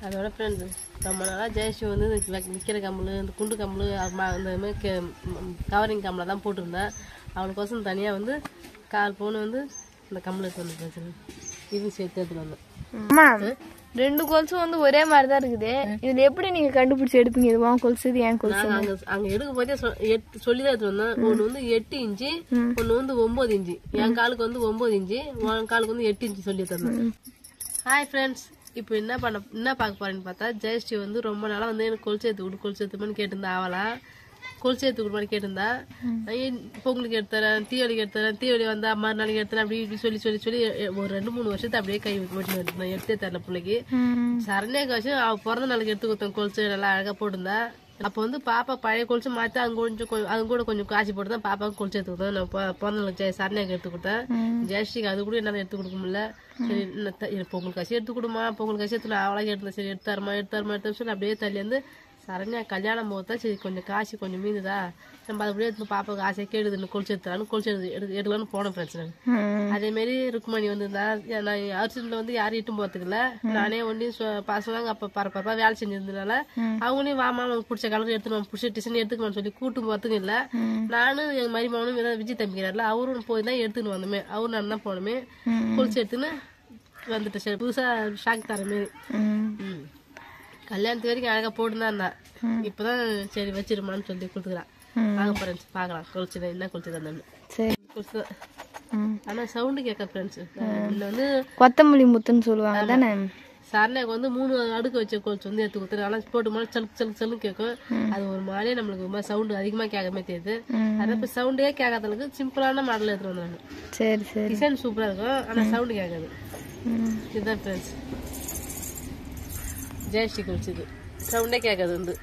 அதோட ஃப்ரெண்ட்ஸ் ரொம்ப நாளாக ஜெயஸ்ரீ வந்து விற்கிற கம்பளு இந்த குண்டு கம்பளு இந்த மாதிரி கவரிங் கம்பளை தான் போட்டிருந்தேன். அவளுக்கோசம் தனியாக வந்து 4 பவுன் வந்து இந்த கம்பளை எடுத்து வந்து பிரச்சனை இது சேர்த்து எடுத்துட்டு வந்தேன். அம்மா 2 கொலுசும் வந்து ஒரே மாதிரி தான் இருக்குது. இதுல எப்படி நீங்க கண்டுபிடிச்சு எடுப்பீங்க? இது உன் கொலுசு இது ஏன் கொலுசு? அங்க எடுக்க போதே சொல்லிதான் எடுத்து வந்தேன். ஒண்ணு வந்து 8 இன்ச்சு, ஒண்ணு வந்து 9 இன்ச்சு. என் காலுக்கு வந்து 9 இன்ச்சு, உன் காலுக்கு வந்து 8 இன்ச்சு சொல்லி தந்தேன். ஹாய் ஃப்ரெண்ட்ஸ், இப்போ என்ன பார்க்க போறேன்னு பார்த்தா ஜெயஸ்ரீ வந்து ரொம்ப நாளா வந்து எனக்கு கொலுசு எடுத்துக்கணும்னு கேட்டிருந்தா. அவளா கொலுசு எடுத்துக்கணும் கேட்டிருந்தா. பொங்கலுக்கு எடுத்துறேன், தீபாவளிக்கு எடுத்துறேன், தீபாவளி வந்தா மறுநாளைக்கு எடுத்துறேன், அப்படி இப்படி சொல்லி ஒரு 2-3 வருஷத்தை அப்படியே கை ஓட்டினு எடுத்தே தரல பிள்ளைக்கு. சரண்யாக்காச்சு அவ பிறந்த நாளைக்கு எடுத்து கொடுத்தேன் கொலுசு, நல்லா அழகா போட்டிருந்தா. அப்போ வந்து பாப்பா பழைய கொலுசு மாற்றி அது கூட கொஞ்சம் காய்ச்சி போட்டு தான் பாப்பாவுக்கு கொலுசு எடுத்து கொடுத்தேன். நான் பிறந்த நாளைக்கு சரண்யாக்கு எடுத்து கொடுத்தேன். ஜெயஸ்ரீக்கு அது கூட என்னால் எடுத்து கொடுக்க முடியல. சரி பொங்கல் காசி எடுத்து கொடுமா, பொங்கல் காசி எடுத்து அவளாக எடுத்தேன். சரி எடுத்தாருமா சொல்லி அப்படியே தள்ளி வந்து சரண்யா கல்யாணம் போதா சரி கொஞ்சம் காசு கொஞ்சம் மீந்துதா, நம்ம அதை அப்படியே பாப்பாவுக்கு ஆசையா கேடுதுன்னு கொலுசு எடுக்கலான்னு போன பிரச்சனை. அதே மாதிரி ருக்குமணி வந்திருந்தா. நான் அரிசில வந்து யாரும் இட்டும் போறதுக்குல, நானே ஒன்றையும் பசங்க அப்ப பரப்பரப்பா வேலை செஞ்சிருந்ததுனால அவங்களையும் வாமா நமக்கு பிடிச்ச கலர் எடுத்துக்கணும், பிடிச்ச டிசைன் எடுத்துக்கணும்னு சொல்லி கூட்டு போறதுக்கும் இல்ல. நானும் எங்க மருமகனும் ஏதாவது விஜய் தம்பிக்கிறாருல, அவரும் போய் தான் எடுத்துன்னு வந்தோமே, அவரு நான் தான் போனோமே கொலுசு எடுத்துன்னு வந்துட்டு. சரி புதுசா ஷாக் தர மாரி கல்யாணத்து வரைக்கும் அழகா போட்டுதான் இருந்தா. இப்பதான் சரி வச்சிருமான்னு சொல்லி கொடுத்துக்கிறான். வாங்க ஃப்ரெண்ட்ஸ் பார்க்கலாம் கொலுசு என்ன கொலுசு தான் கொலுசு. ஆனா சவுண்டு கேட்க ஃப்ரெண்ட்ஸ். இதுல வந்து கொத்தமல்லி முத்துன்னு சொல்லுவாங்க தானே. சரண்யாக்கு வந்து 3 அடுக்கு வச்ச கொலுசு வந்து எடுத்து கொடுத்துரு. ஆனா போட்டு மேலே சலுக்கு கேட்கும். அது ஒரு மாதிரியே நம்மளுக்கு ரொம்ப சவுண்டு அதிகமா கேட்கமே தெரியுது. அதை இப்போ சவுண்டே கேட்காதளவுக்கு சிம்பிளான மாடல் எடுத்துட்டு வந்தாங்க. சரி சரி, டிசைன் சூப்பரா இருக்கும், ஆனா சவுண்டு கேட்காது. இதுதான் ஃப்ரெண்ட்ஸ் ஜெயஸ்ரீ கொலுசுக்கு சவுண்டே கேட்காது. வந்து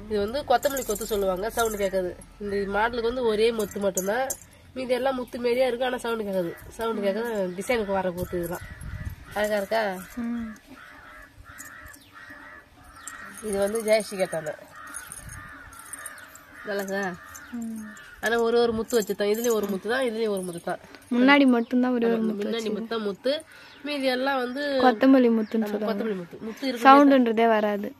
இது வந்து கொத்தமல்லி கொத்து சொல்லுவாங்க, சவுண்டு கேட்காது. இந்த மாடலுக்கு வந்து ஒரே முத்து மட்டும்தான், மீதி எல்லாம் முத்து மாரியா இருக்கு, ஆனா சவுண்டு கேட்காது. சவுண்டு கேட்காது டிசைனுக்கு வர பொறுத்து. இதெல்லாம் அழகா இருக்கா. இது வந்து ஜெயஸ்ரீ கேட்டாங்க நல்லாக்கா. ஆனா ஒரு முத்து வச்சுதான், இதுலயும் ஒரு முத்து தான், இதுலயும் ஒரு முத்து தான். முன்னாடி மட்டும்தான் முன்னாடி முத்தம் முத்து, மீதி எல்லாம் வந்து கொத்தமல்லி முத்துன்னு சொல்லுவாங்க. கொத்தமல்லி முத்து இருக்கு, சவுண்டுன்றதே வராது.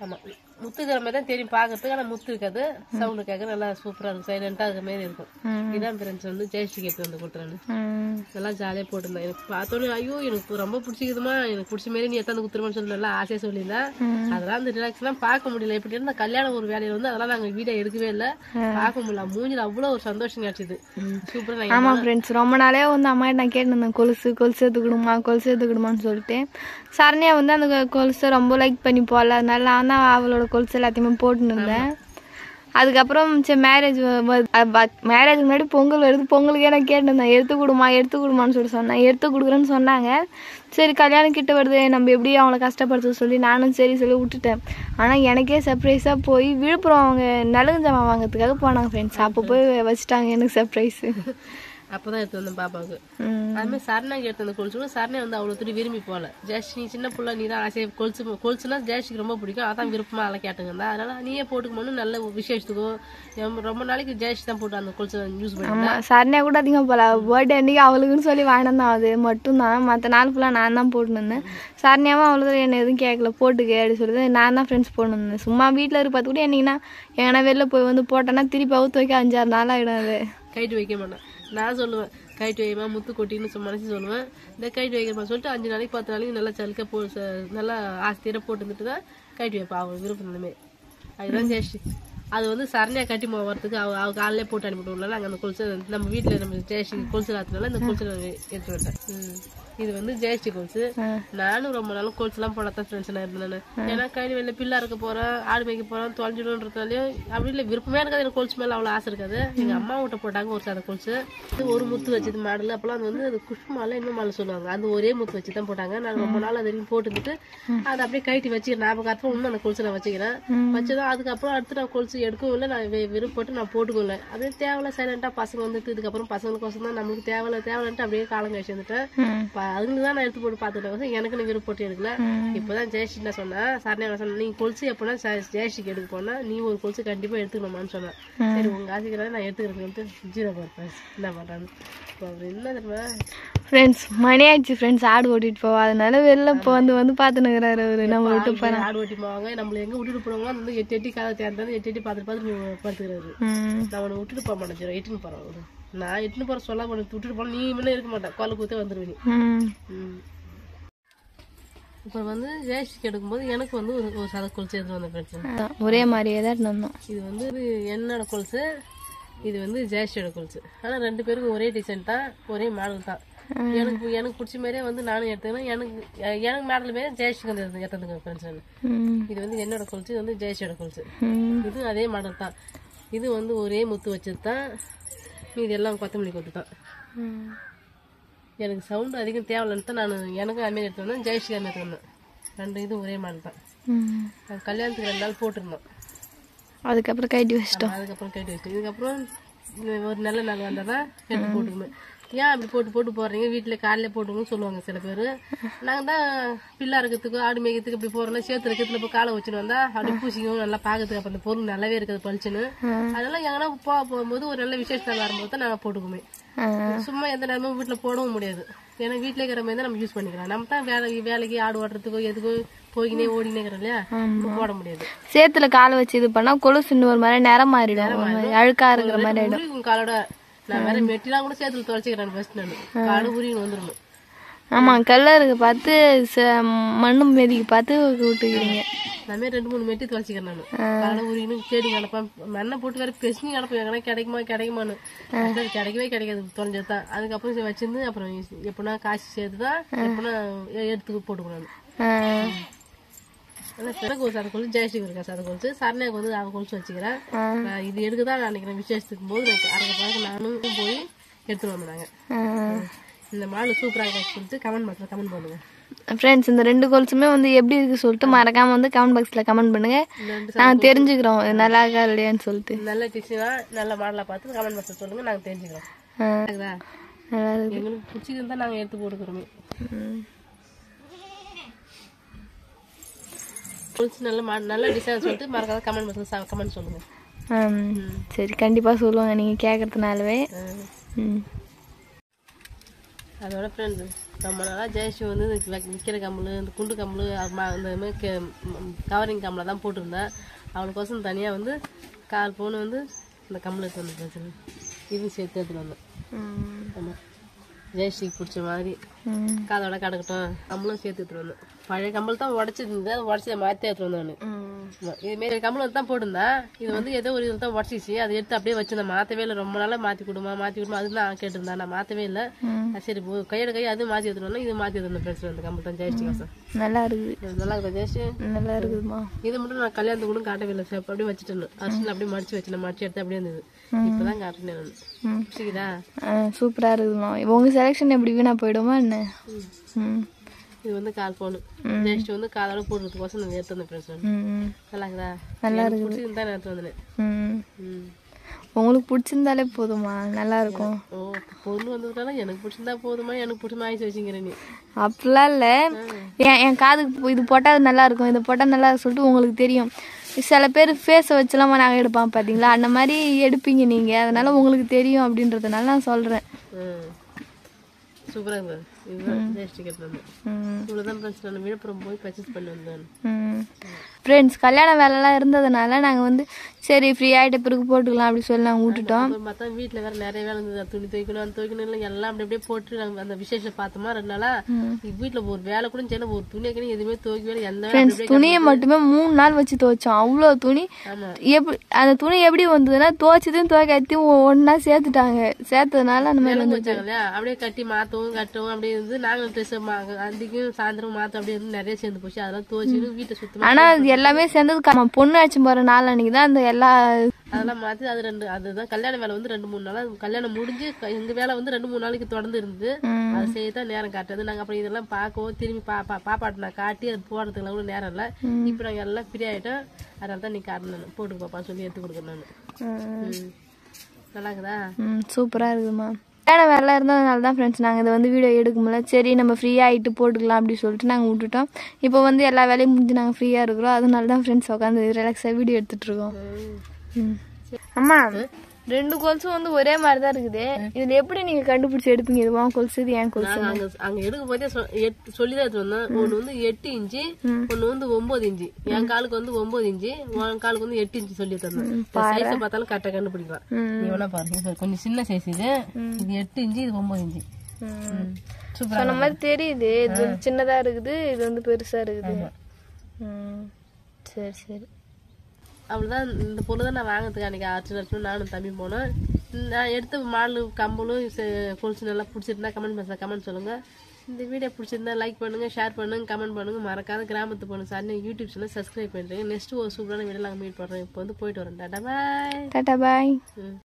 ஆமா முத்து இருக்கிற மாதிரி தான் தெரியும் பாக்கிறதுக்கு, ஆனா முத்து இருக்காது. சவுண்டு கேட்க நல்லா சூப்பரா இருக்கும், சைலண்டா இருக்கிற மாதிரி இருக்கும். இதான் ஃப்ரெண்ட்ஸ் வந்து ஜெயஸ்ரீ எடுத்து வந்து கொடுத்துறாங்க. நல்லா ஜாலியா போட்டிருந்தேன். எனக்கு பார்த்தோன்னே ஐயோ எனக்கு ரொம்ப பிடிச்சிக்குதுமா, எனக்கு பிடிச்ச மாதிரி நீ எத்தாந்து குத்துருமான்னு சொல்லி நல்லா ஆசையா சொல்லியிருந்தேன். அதெல்லாம் அந்த ரிலாக்ஸ்லாம் பார்க்க முடியல. எப்படி இருந்தா கல்யாணம் ஒரு வேலையில வந்து அதெல்லாம் நாங்க வீடியோ எடுக்கவே இல்லை, பார்க்க முடியல. மூஞ்சில அவ்வளவு ஒரு சந்தோஷம் கிடைச்சது. சூப்பரா. ஆமா ஃப்ரெண்ட்ஸ், ரொம்ப நாளே வந்து அம்மா நான் கேட்டிருந்தேன் கொலுசு எடுத்துக்கிடுமான்னு சொல்லிட்டு. சரண்யா வந்து அந்த கொலுசை ரொம்ப லைக் பண்ணி போடல, அதனால நான் தான் அவளோட கொலுசு எல்லாத்தையுமே போட்டுன்னு இருந்தேன். அதுக்கப்புறம் சரி மேரேஜுக்கு முன்னாடி பொங்கல் வருது, பொங்கலுக்கே நான் கேட்டிருந்தேன் எடுத்து கொடுமான்னு சொல்லி சொன்னேன். எடுத்து கொடுக்குறேன்னு சொன்னாங்க. சரி கல்யாணம் கிட்ட வருது, நம்ம எப்படி அவங்கள கஷ்டப்படுத்த சொல்லி நானும் சரி சொல்லி விட்டுட்டேன். ஆனால் எனக்கே சர்ப்ரைஸாக போய் விழுப்புரம் அவங்க நலுங்கு ஜாமான் வாங்கிறதுக்காக போனாங்க ஃப்ரெண்ட்ஸ். அப்போ போய் வச்சுட்டாங்க எனக்கு சர்ப்ரைஸு. அப்பதான் எடுத்து வந்தேன் பாப்பாவுக்கு. அதுமாதிரி சரண்யாக்கு எடுத்து வந்த கொலுசு சரண்யா வந்து அவ்வளவு துணி விரும்பி போல. ஜெயஸ்ரீ சின்ன பிள்ளை, நீ தான் ஆசையை கொலுசுனா ஜெயஸ்ரீக்கு ரொம்ப பிடிக்கும், அதான் விருப்பமா அதெல்லாம் கேட்டுங்க. அதனால நீயே போட்டுக்கணும், நல்ல விசேஷத்துக்கும் ரொம்ப நாளைக்கு ஜெயஸ்ரீ தான் போட்டு அந்த கொலுசு யூஸ் பண்ணி. சரண்யா கூட அதிகம் போல, பர்த்டே அன்னைக்கு அவளுக்குன்னு சொல்லி வாங்கினது தான், அது மட்டும் தான். மற்ற நாள் ஃபுல்லாக நான் தான் போட்டுன்னு இருந்தேன். சரண்யாவும் அவ்வளோதான் என்ன எதுவும் கேட்கல, போட்டுக்க அப்படின்னு சொல்லி நான் தான் ஃப்ரெண்ட்ஸ் போட்டுன்னு இருந்தேன். சும்மா வீட்டில் இருக்க பார்த்து கூட என்னைக்குன்னா எங்கன்னா வெளில போய் வந்து போட்டேன்னா திருப்பி அவுத்து வைக்க 5-6 நாள் ஆகிடும். அது கைட்டு வைக்க மாட்டேன், நான் சொல்லுவேன் கைட்டு வைமா முத்து கொட்டின்னு மனசு சொல்லுவேன். இந்த கைட்டு வைக்கிறமா சொல்லிட்டு 5 நாளைக்கு 10 நாளைக்கு நல்லா சலுக்க நல்லா ஆஸ்தியரை போட்டுட்டு தான் கைட்டு வைப்பா அவங்க விருப்பமே. அதுதான் ஜெயஸ்ரீ. அது வந்து சரண்யா கட்டி வரதுக்கு அவ காலையிலே போட்டு அனுப்பிட்டு விடலாம். நாங்கள் அந்த கொலுசு நம்ம வீட்டில் நம்ம ஜெயஸ்ரீ கொலுசு ராத்தினால இந்த கொலுசு எடுத்து விட்டேன். இது வந்து ஜெயஸ்ரீ கொலுசு. நானும் ரொம்ப நாளும் கொலுசு எல்லாம் போடத்தான் ஃப்ரெண்ட்ஸ் நான் இருந்தேன். ஏன்னா கைடு வெளில பிள்ளை இருக்க போறேன், ஆடு மேய்க்க போறேன், தொலைஞ்சிடும்ன்றதாலையும் அப்படி இல்லை விருப்பமே இருக்காது. எனக்கு கொலுசு மேல அவ்வளவு ஆசை இருக்காது. எங்க அம்மா வீட்டை போட்டாங்க ஒரு சாத கொலுசு, ஒரு முத்து வச்சது மாடல். அப்பெல்லாம் அது வந்து அது குஷ்பு மாலை இன்னும் மாலை சொல்லுவாங்க, அந்த ஒரே முத்து வச்சு தான் போட்டாங்க. நான் ரொம்ப நாள் அது வரைக்கும் போட்டுக்கிட்டு அதை அப்படியே கைட்டி வச்சுக்கிறேன். ஞாபகத்துல இன்னும் அந்த கொலுசு நான் வச்சுக்கிறேன். வச்சுதான் அதுக்கப்புறம் அடுத்து நான் கொலுசு எடுக்கவும் இல்லை, நான் விருப்பப்பட்டு நான் போட்டுக்கல. அது தேவையில்ல சைலண்டா பசங்க வந்துட்டு இதுக்கப்புறம் பசங்களுக்கோசம் தான் நம்மளுக்கு தேவையில்லைன்ட்டு அப்படியே காலம் கழிச்சு வந்துட்டேன். அதுங்களுக்கு தான் நான் எடுத்து போட்டு பார்த்துட்டேன். எனக்கு விருப்பம் போட்டு எடுக்கல. இப்போதான் ஜெயஸ்ரீ என்ன சொன்னா, சார் என்ன சொன்னேன், நீ கொலுசு எப்போனா ஜெயஸ்ரீக்கு எடுக்க போனா நீ ஒரு கொலுசு கண்டிப்பா எடுத்துக்கணுமான்னு சொன்னேன். சரி உங்க ஆசைக்கிறாங்க நான் எடுத்துக்கிறேன்ட்டு ஜீரோ பார்ப்பேன் என்ன பண்றான்னு. என்ன தெரியுமா ஃப்ரெண்ட்ஸ், மணி ஆயிடுச்சு ஃப்ரெண்ட்ஸ், ஆடு ஓட்டிட்டு போவா. அதனால வெளில இப்போ வந்து பார்த்துனுக்குறாரு அவரு. நம்ம விட்டு போறோம், ஆடு ஓட்டி போவாங்க. நம்மள எங்க விட்டுட்டு போறவங்க வந்து எட்டி கதை தேர்ந்தது எட்டி பார்த்துட்டு படுத்துக்கிறாரு. நான் உன்னை விட்டுட்டு போக மாட்டேன், ஜீரோ எட்டுன்னு போறேன். நான் எட்டுன்னு போற சொல்ல மாட்டேன், விட்டுட்டு போன நீ முன்னே இருக்க மாட்டேன், கொலை கூத்தே வந்துருவேன். இப்போ வந்து ஜெயஸ்ரீக்கு எடுக்கும்போது எனக்கு வந்து ஒரு சத கொலுசு எடுத்து வந்த பிரச்சனை ஒரே மாதிரியே தான் இருந்தோம். இது வந்து என்னோட கொலுசு, இது வந்து ஜெயஸ்ரீயோட கொலுசு. ஆனா 2 பேருக்கும் ஒரே டிசைன் தான், ஒரே மாடல் தான். எனக்கு பிடிச்ச மாதிரியே வந்து நானும் எடுத்துக்கிறேன். எனக்கு மாடல் மாரி ஜெயஸ்ரீக்கு வந்து எடுத்ததுக்கு பிரச்சனை. இது வந்து என்னோட கொலுசு, இது வந்து ஜெயஸ்ரீயோட கொலுசு. இது அதே மாடல் தான். இது வந்து ஒரே முத்து வச்சது தான், மீது எல்லாம் கொத்தமல்லி கொத்து தான். எனக்கு சவுண்டு அதிகம் தேவையில்லைன்னு தான் நான் எனக்கும் அதுமாரி எடுத்து வந்தேன், ஜெயஸ்ரீ அதுமாரி எடுத்து வந்தேன். 2 இதுவும் ஒரே மாடல் தான். கல்யாணத்துக்கு 2 நாள் போட்டிருந்தோம், அதுக்கப்புறம் கைட்டி வச்சிட்டோம். அதுக்கப்புறம் கைட்டி வச்சிட்டோம். இதுக்கப்புறம் ஒரு நல்ல நாள் வந்தால் தான் எடுத்து போட்டுக்கணும். ஏன் அப்படி போட்டு போடுறீங்க, வீட்டில் காலையில் போட்டுக்கணும்னு சொல்லுவாங்க சில பேர். நாங்கள் தான் பிள்ளை இருக்கிறதுக்கு ஆடு மேய்க்கிறதுக்கு இப்படி போகிறோம்னா சேர்த்து இருக்கிறதுல போய் காலை வச்சுன்னு வந்தால் அப்படி பூசிக்கும் நல்லா பார்க்கறதுக்கு. அப்புறம் அந்த பொருள் நல்லாவே இருக்குது பளிச்சுன்னு. அதெல்லாம் எங்கன்னா போகும்போது ஒரு நல்ல விசேஷ நாள் வரும்போது தான் நாங்கள் போட்டுக்குமே. சும்மா எந்த நேரமும் வீட்டில் போடவும் முடியாது. ஏன்னா வீட்டில் இருக்கிற மாதிரி தான் நம்ம யூஸ் பண்ணிக்கலாம். நம்ம தான் வேலைக்கு ஆடு ஓட்டுறதுக்கோ எதுக்கோ போய்கினே ஓடினே இருக்கிறோம் இல்லையா, போட முடியாது. சேத்துல காலை வச்சு இது பண்ணா கொலுசு இன்னொரு மாதிரி நேரம் மாறிடும், அழுக்கா இருக்கிற மாதிரி ஆயிடும் காலோட. நான் வேற மெட்டிலாம் கூட சேத்துல தொலைச்சிக்கிறேன் ஃபர்ஸ்ட். நான் காடு உரின்னு வந்துடணும். ஆமா, கல்லருக்கு பார்த்து மண்ணு மெதிக்கு பார்த்து விட்டுக்கிறீங்க. நான் 2-3 மெட்டி தொலைச்சிக்கிறேன். நான் காடை உரின்னு கேட்டு கிடப்பேன், மண்ணை போட்டு வேற பெருசு கிடப்பேன். எங்கன்னா கிடைக்குமான்னு கிடைக்கவே கிடைக்காது, தொலைஞ்சதுதான். அதுக்கப்புறம் வச்சிருந்து அப்புறம் எப்படின்னா காசு சேர்த்துதான் எப்படின்னா எடுத்து போட்டுக்கணும். பிறகு ஒரு சத கொலுசு ஜெயஸ்ரீ இருக்கா சத கொலுசு, சரணைக்கு வந்து அவன் கொலுசு வச்சுக்கிறேன். இது எடுக்கதான் நினைக்கிறேன். விசேஷத்துக்கு போது அரைக்க பழக்க நானும் போய் எடுத்துட்டு வந்தாங்க. இந்த மாடல் சூப்பராக சொல்லிட்டு கமெண்ட் பாக்ஸ்ல கமெண்ட் பண்ணுங்க ஃப்ரெண்ட்ஸ். இந்த 2 கொலுசுமே வந்து எப்படி இருக்கு சொல்லிட்டு மறக்காம வந்து கமெண்ட் பாக்ஸ்ல கமெண்ட் பண்ணுங்க, நாங்க தெரிஞ்சுக்கிறோம் நல்லா இருக்கா இல்லையான்னு சொல்லிட்டு. நல்ல டிசைனா நல்ல மாடலா பார்த்து கமெண்ட் பாக்ஸ்ல சொல்லுங்க, நாங்க தெரிஞ்சுக்கிறோம். எங்களுக்கு பிடிச்சிருந்தா நாங்க எடுத்து போட்டுக்கிறோமே. நல்ல டிசைன் சொல்லிட்டு மறக்காம கமெண்ட் பாக்ஸ்ல கமெண்ட் சொல்லுங்க. சரி, கண்டிப்பா சொல்லுவாங்க நீங்க கேட்கறதுனாலவே. அதோட ஃப்ரெண்ட்ஸ், ரொம்ப நாளாக ஜெயஸ்ரீ வந்து விற்கிற கம்பளு, இந்த குண்டு கம்பளு, இந்த மாதிரி கவரிங் கம்பளை தான் போட்டிருந்தேன். அவனுக்கோசம் தனியாக வந்து 4 பவுன் வந்து இந்த கம்பளை எடுத்து வந்து பிரச்சனை இதுவும் சேர்த்து எடுத்துட்டு வந்தேன். ஆமாம், ஜெயஸ்ரீக்கு பிடிச்ச மாதிரி காதோட கிடக்கட்டும் கம்பளும் சேர்த்து எடுத்துட்டு வந்தேன். பழைய கம்பல் தான் உடச்சிருந்து உடச்சி மாற்றி எடுத்துட்டு வந்தேன். இதுமாரி கம்பளம் தான் போட்டிருந்தேன். இது வந்து ஏதோ ஒரு இதில் தான் உடச்சிச்சு, அதை எடுத்து அப்படியே வச்சிருந்தேன். மாற்றவே இல்லை, ரொம்ப நாளாக மாற்றி கொடுமா அதுதான் கேட்டிருந்தேன். நான் மாற்றவே இல்லை. சரி கையோட அதுவும் மாற்றி எடுத்துட்டு இது மாற்றி எடுத்து பிரச்சனை. அந்த கம்பல் தான் ஜெயஸ்ரீ காசம் நல்லா இருக்குது. நல்லா இருக்குது ஜெயஸ்ரீ, நல்லா இருக்குதுமா. இது மட்டும் நான் கல்யாணத்துக்கு கூட காட்டவே இல்லை, அப்படியே வச்சுட்டேன். அரிசியில் அப்படியே மடிச்சு வச்சு மடிச்சு எடுத்து அப்படியே இருந்தது. இப்பதான் காட்டுனேன். பிடிச்சிக்குதா? சூப்பரா இருக்குதுமா. உங்க செலக்ஷன் எப்படி வீணா போயிடுமா என்ன? இது வந்து 4 பவுன் ஜெயஸ்ரீ வந்து காதோட போடுறதுக்கோசம் நான் எடுத்து வந்தேன். நல்லா இருக்குதா? நல்லா இருக்கு. பிடிச்சிருந்தா நான் எடுத்து வந்தேன். உங்களுக்கு பிடிச்சிருந்தாலே போதுமா, நல்லா இருக்கும். பொண்ணு வந்ததுனால எனக்கு பிடிச்சிருந்தா போதுமா, எனக்கு பிடிச்ச ஆயிடுச்சு வச்சுக்கிறேன். நீ அப்படிலாம் இல்லை, என் காதுக்கு இது போட்டால் அது நல்லா இருக்கும், இது போட்டால் நல்லா சொல்லிட்டு உங்களுக்கு தெரியும். சில பேர் ஃபேஸை வச்சுலாம் நாங்கள் எடுப்பான் பார்த்தீங்களா, அந்த மாதிரி எடுப்பீங்க நீங்கள், அதனால உங்களுக்கு தெரியும் அப்படின்றதுனால நான் சொல்கிறேன். சூப்பராக இருக்குது. இதுதான் ஜெயஸ்ரீ கேட்டு இவ்வளோதான் ஃப்ரெண்ட்ஸ். நான் விழுப்புரம் போய் பர்ச்சேஸ் பண்ணி வந்தேன். ஃப்ரெண்ட்ஸ், கல்யாண வேலைலாம் இருந்ததுனால நாங்கள் வந்து சரி ஃப்ரீ ஆகிட்ட பிறகு போட்டுக்கலாம் அப்படி சொல்லி நாங்கள் விட்டுட்டோம். பார்த்தா வீட்டில் வேறு நிறைய வேலை இருந்தது, துணி துவைக்கணும் அந்த துவைக்கணும் இல்லை எல்லாம் அப்படி அப்படியே போட்டு நாங்கள் அந்த விசேஷம் பார்த்தோமா 2 நாளாக வீட்டில் ஒரு வேலை கூட செய்யல, ஒரு துணி வைக்கணும் எதுவுமே துவைக்கவே எந்த துணியை மட்டுமே 3 நாள் வச்சு துவைச்சோம். அவ்வளோ துணி. எப்படி அந்த துணி எப்படி வந்ததுன்னா துவைச்சதையும் துவைக்காத்தையும் ஒன்றா சேர்த்ததுனால அந்த மாதிரி வச்சாங்க இல்லையா, அப்படியே கட்டி மாற்றவும் கட்டவும் அப்படியே இருந்து நாங்கள் ட்ரெஸ் அன்றைக்கும் சாயந்தரம் மாற்ற அப்படியே இருந்து நிறைய சேர்ந்து போச்சு. அதெல்லாம் துவைச்சிட்டு வீட்டை சுத்தமாக. ஆனால் எல்லாமே சேர்ந்தது பொண்ணு ஆச்சு போகிற நாள் அன்னைக்கு தான் அந்த எல்லா அதெல்லாம் மாற்றி அது அதுதான் கல்யாண வேலை வந்து 2-3 நாளாக கல்யாணம் முடிஞ்சு எங்கள் வேலை வந்து 2-3 நாளைக்கு தொடர்ந்து இருந்தது. அதை செய்யத்தான் நேரம் காட்டுறது. நாங்கள் அப்புறம் இதெல்லாம் பார்க்கவும் திரும்பி பாப்பாட்டு நான் காட்டி அது போடுறதுக்குலாம் கூட நேரம் இல்லை. இப்போ நாங்கள் எல்லாம் ஃப்ரீ ஆகிட்டோம். அதனால தான் நீ காட்டணும் போட்டு பாப்பா சொல்லி எடுத்து கொடுக்குறேன் நான். நல்லா இருக்குதா? சூப்பராக இருக்குதுமா. வேலை வேலை இருந்ததுனால தான் ஃப்ரெண்ட்ஸ் நாங்கள் இதை வந்து வீடியோ எடுக்க முடியல. சரி நம்ம ஃப்ரீயாக ஆகிட்டு போட்டுக்கலாம் அப்படின்னு சொல்லிட்டு நாங்கள் விட்டுட்டோம். இப்போ வந்து எல்லா வேலையும் முடிஞ்சு நாங்கள் ஃப்ரீயாக இருக்கிறோம். அதனால தான் ஃப்ரெண்ட்ஸ் உட்காந்து ரிலாக்ஸாக வீடியோ எடுத்துகிட்ருக்கோம். அம்மா 2 கொலுசும் வந்து ஒரே மாதிரி தான் இருக்குது. இதுல எப்படி நீங்க கண்டுபிடிச்சு எடுப்பீங்க? இது உன் கொலுசு, இது என் கொலுசு. அங்க எடுக்க போதே சொல்லிதான் எடுத்து வந்தேன். ஒண்ணு வந்து 8 இன்ச்சு, ஒண்ணு வந்து 9 இன்ச்சு. என் காலுக்கு வந்து 9 இன்ச்சு, உன் காலுக்கு வந்து 8 இன்ச்சு சொல்லி தந்தேன். சைஸ பார்த்தாலும் கரெக்டா கண்டுபிடிக்கலாம். நீ வேணா பாருங்க, கொஞ்சம் சின்ன சைஸ் இது. இது 8 இன்ச்சு, இது 9 இன்ச்சு. சொன்ன மாதிரி தெரியுது. இது சின்னதா இருக்குது, இது வந்து பெருசா இருக்குது. சரி சரி, அவ்வளோதான். இந்த பொருள் தான் நான் வாங்கிறதுக்கு அன்றைக்கி ஆச்சு நானும் தம்பி போனேன். நான் எடுத்து மாலு கம்பலும் கொலுசு நல்லா பிடிச்சிருந்தா கமெண்ட் சொல்லுங்கள். இந்த வீடியோ பிடிச்சிருந்தா லைக் பண்ணுங்கள், ஷேர் பண்ணுங்கள், கமெண்ட் பண்ணுங்கள். மறக்காத கிராமத்து பொண்ணு சார் யூடியூப் சேனல் சப்ஸ்கிரைப் பண்ணுறேன். நெக்ஸ்ட்டு ஒரு சூப்பரான வீடியோ நாங்கள் மீட் பண்ணுறோம். இப்போ வந்து போயிட்டு வரேன். டாடா பாய். டாடா பாய்.